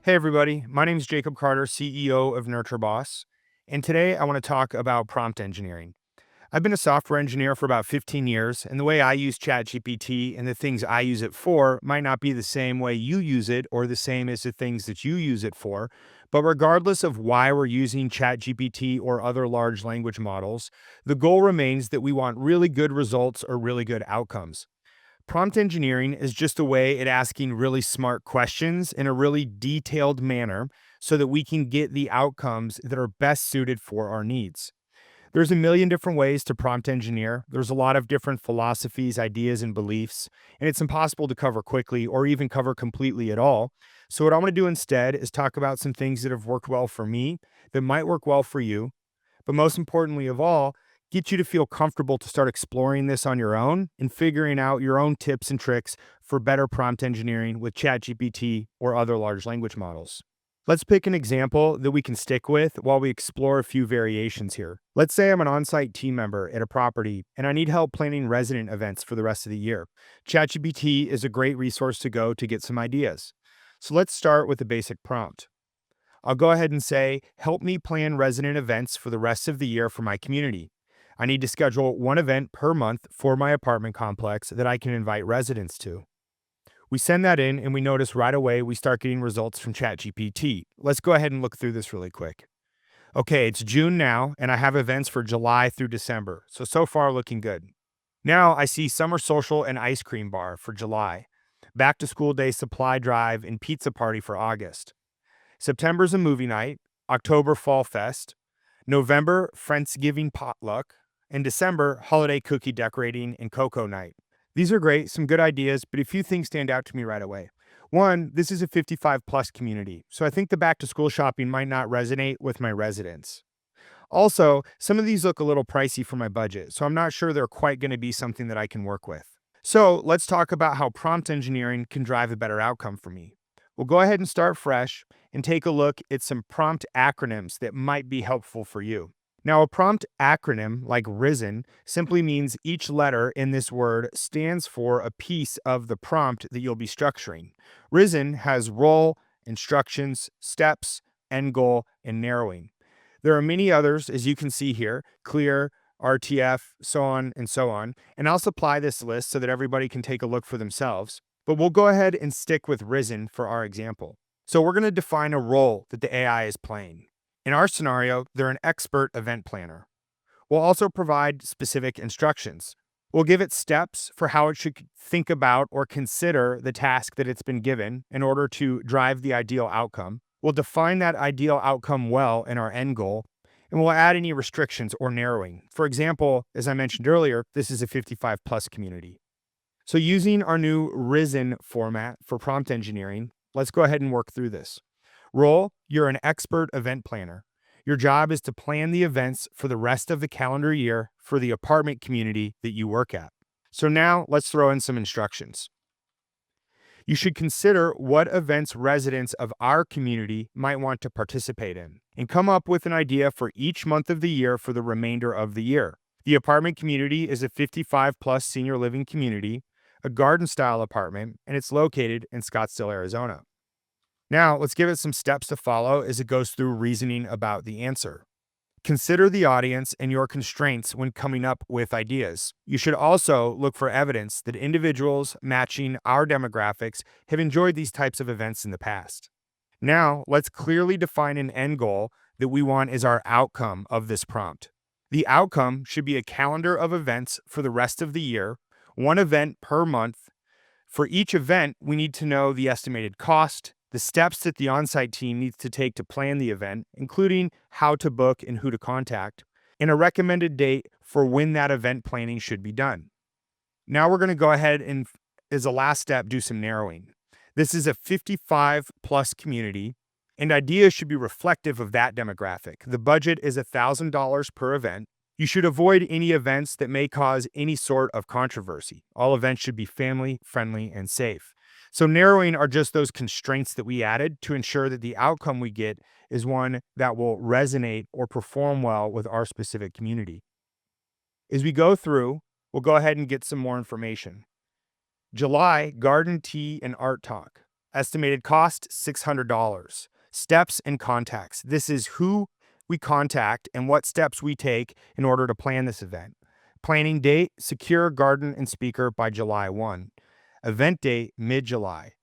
Hey everybody, my name is Jacob Carter, CEO of NurtureBoss, and today I want to talk about prompt engineering. I've been a software engineer for about 15 years, and the way I use ChatGPT and the things I use it for might not be the same way you use it or the same as the things that you use it for. But regardless of why we're using ChatGPT or other large language models, the goal remains that we want really good results or really good outcomes. Prompt engineering is just a way at asking really smart questions in a really detailed manner so that we can get the outcomes that are best suited for our needs. There's a million different ways to prompt engineer. There's a lot of different philosophies, ideas, and beliefs, and it's impossible to cover quickly or even cover completely at all. So, what I want to do instead is talk about some things that have worked well for me that might work well for you, but most importantly of all, get you to feel comfortable to start exploring this on your own and figuring out your own tips and tricks for better prompt engineering with ChatGPT or other large language models. Let's pick an example that we can stick with while we explore a few variations here. Let's say I'm an on site team member at a property and I need help planning resident events for the rest of the year. ChatGPT is a great resource to go to get some ideas. So let's start with a basic prompt. I'll go ahead and say, help me plan resident events for the rest of the year for my community. I need to schedule one event per month for my apartment complex that I can invite residents to. We send that in and we notice right away we start getting results from ChatGPT. Let's go ahead and look through this really quick. Okay, it's June now, and I have events for July through December. So far looking good. Now I see summer social and ice cream bar for July, back to school day supply drive and pizza party for August. September's a movie night, October Fall Fest, November Friendsgiving potluck, and December holiday cookie decorating and cocoa night. These are great, some good ideas, but a few things stand out to me right away. One, this is a 55 plus community, so I think the back to school shopping might not resonate with my residents. Also, some of these look a little pricey for my budget, so I'm not sure they're quite going to be something that I can work with. So let's talk about how prompt engineering can drive a better outcome for me. We'll go ahead and start fresh and take a look at some prompt acronyms that might be helpful for you. Now, a prompt acronym like RISEN simply means each letter in this word stands for a piece of the prompt that you'll be structuring. RISEN has role, instructions, steps, end goal, and narrowing. There are many others, as you can see here: clear, RTF, so on and so on. And I'll supply this list so that everybody can take a look for themselves. But we'll go ahead and stick with Risen for our example. So we're going to define a role that the AI is playing. In our scenario, they're an expert event planner. We'll also provide specific instructions. We'll give it steps for how it should think about or consider the task that it's been given in order to drive the ideal outcome. We'll define that ideal outcome well in our end goal, and we'll add any restrictions or narrowing. For example, as I mentioned earlier, this is a 55 plus community. So using our new Risen format for prompt engineering, let's go ahead and work through this. Role, you're an expert event planner. Your job is to plan the events for the rest of the calendar year for the apartment community that you work at. So now let's throw in some instructions. You should consider what events residents of our community might want to participate in and come up with an idea for each month of the year for the remainder of the year. The apartment community is a 55 plus senior living community, a garden style apartment, and it's located in Scottsdale, Arizona. Now, let's give it some steps to follow as it goes through reasoning about the answer. Consider the audience and your constraints when coming up with ideas. You should also look for evidence that individuals matching our demographics have enjoyed these types of events in the past. Now, let's clearly define an end goal that we want as our outcome of this prompt. The outcome should be a calendar of events for the rest of the year, one event per month. For each event, we need to know the estimated cost, the steps that the on-site team needs to take to plan the event, including how to book and who to contact, and a recommended date for when that event planning should be done. Now we're going to go ahead and, as a last step, do some narrowing. This is a 55 plus community, and ideas should be reflective of that demographic. The budget is $1,000 per event. You should avoid any events that may cause any sort of controversy. All events should be family, friendly, and safe. So narrowing are just those constraints that we added to ensure that the outcome we get is one that will resonate or perform well with our specific community. As we go through, we'll go ahead and get some more information. July, garden tea and art talk. Estimated cost $600. Steps and contacts. This is who we contact and what steps we take in order to plan this event. Planning date, secure garden and speaker by July 1. Event date, mid July.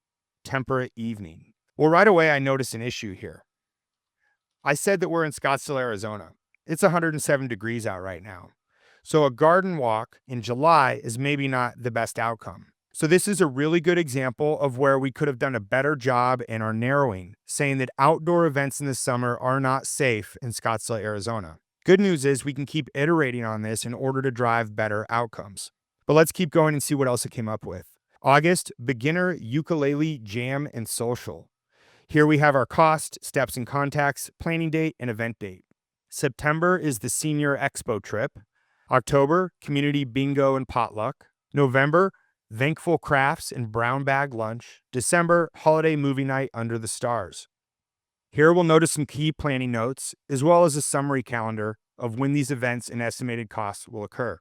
Temperate evening. Well, right away, I noticed an issue here. I said that we're in Scottsdale, Arizona. It's 107 degrees out right now. So a garden walk in July is maybe not the best outcome. So this is a really good example of where we could have done a better job in our narrowing, saying that outdoor events in the summer are not safe in Scottsdale, Arizona. Good news is we can keep iterating on this in order to drive better outcomes. But let's keep going and see what else it came up with. August, beginner ukulele jam and social. Here we have our cost, steps and contacts, planning date, and event date. September is the senior expo trip. October, community bingo and potluck. November, thankful crafts and brown bag lunch. December, holiday movie night under the stars. Here we'll notice some key planning notes, as well as a summary calendar of when these events and estimated costs will occur.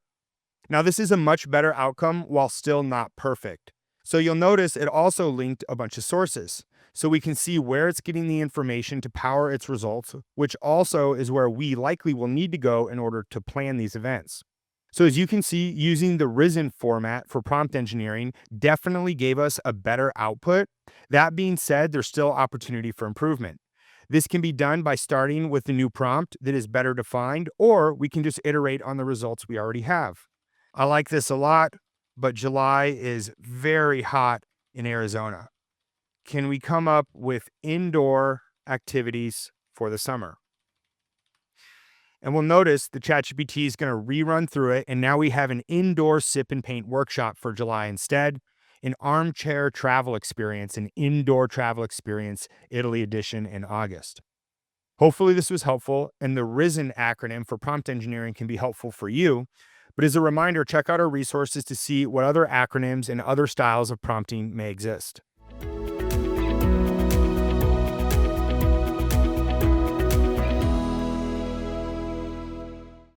Now, this is a much better outcome while still not perfect. So you'll notice it also linked a bunch of sources. So we can see where it's getting the information to power its results, which also is where we likely will need to go in order to plan these events. So as you can see, using the Risen format for prompt engineering definitely gave us a better output. That being said, there's still opportunity for improvement. This can be done by starting with a new prompt that is better defined, or we can just iterate on the results we already have. I like this a lot, but July is very hot in Arizona. Can we come up with indoor activities for the summer? And we'll notice the ChatGPT is going to rerun through it, and now we have an indoor sip and paint workshop for July instead, an armchair travel experience, an indoor travel experience, Italy edition in August. Hopefully this was helpful, and the Risen acronym for prompt engineering can be helpful for you. But as a reminder, check out our resources to see what other acronyms and other styles of prompting may exist.